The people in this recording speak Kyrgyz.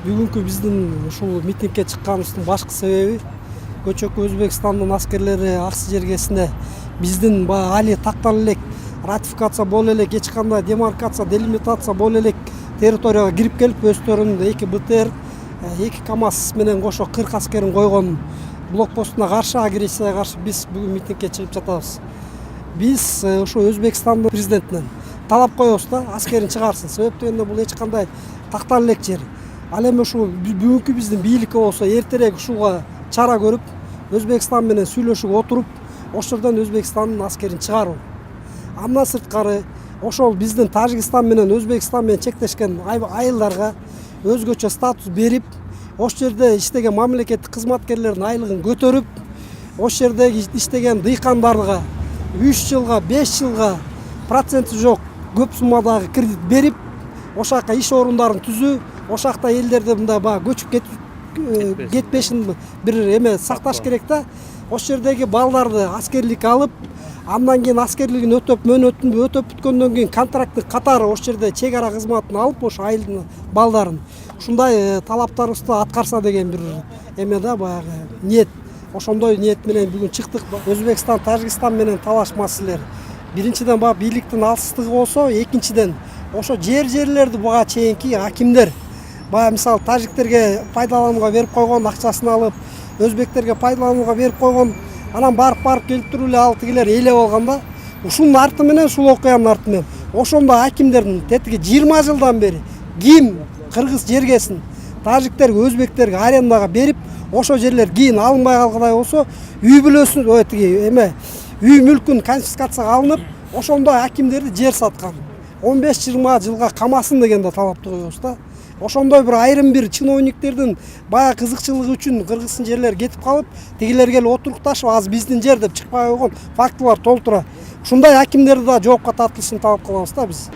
Бүгүнкү биздин ушул митингге чыкканыбыздын башкы себеби көчөкү Өзбекстандын аскерлери Аксы жергесине биздин баягы али тактала элек ратификация боло элек, эч кандай демаркация, делимитация боло элек территорияга кирип келип өздөрүнүн 2 БТР, 2 КАМАЗ менен кошо 40 аскерин койгон блокпостуна каршы, агрессияга каршы биз бүгүн митингге чыгып жатабыз. Биз ушу Өзбекстандын президентинен талап коебуз да, аскерин чыгарсын. Себеп дегенде бул эч кандай тактала элек жер. Ал эми ушул бүгүнкү биздин бийликке болсо эртерээк ушуга чара көрүп, Өзбекстан менен сүйлөшүп отуруп, ошол жерден Өзбекстандын аскерин чыгаруу. Андан сырткары ошол биздин Тажикстан менен Өзбекстан менен чектешкен айылдарга өзгөчө статус берип, ошол жерде иштеген мамлекеттик кызматкерлердин айлыгын көтөрүп, ошол жердеги иштеген дыйкандарга 3 жылга, 5 жылга проценти жок көп суммадагы кредит берип, ошол жака иш орундарын түзүү, ошол жакта элдерде мындай баягы көчүп кетпешин бир эме сакташ керек да. Ошол жердеги балдарды аскерликке алып, андан кийин аскерлигин өтөп, мөөнөтүн өтөп бүткөндөн кийин контракттын катары ошол жерде чек ара кызматын алып, ошо айылдын балдарын ушундай талаптарыбызды аткарса деген бир эме да, баягы ниет. Ошондой ниет менен бүгүн чыктык. Өзбекстан, Тажикстан менен талаш маселелер. Биринчиден баягы бийликтин алсыздыгы болсо, экинчиден ошо жерлерди буга чейинки акимдер баягы мисалы тажиктерге пайдаланууга берип койгон, акчасын алып, өзбектерге пайдаланууга берип койгон, анан барып келип туруп эле ал тигилер ээлеп алганда, ушунун арты менен, ушул окуянын арты менен ошондо акимдердин тетиги 20 жылдан бери ким кыргыз жергесин тажиктерге, өзбектерге арендага берип, ошол жерлер кийин алынбай калгандай болсо, үй бүлөсүн тиги эме үй мүлкүн конфискацияга алынып, ошондой акимдерди жер саткан. 15-20 жылга камасын деген да талапты коебуз да. Ошондой бир айрым бир чиновниктердин баягы кызыкчылыгы үчүн кыргыздын жерлери кетип калып, тигилер келип отурукташып, аз биздин жер деп чыкпай койгон фактылар толтура. Ушундай акимдерди да жоопко тартылышын талап кылабыз да биз.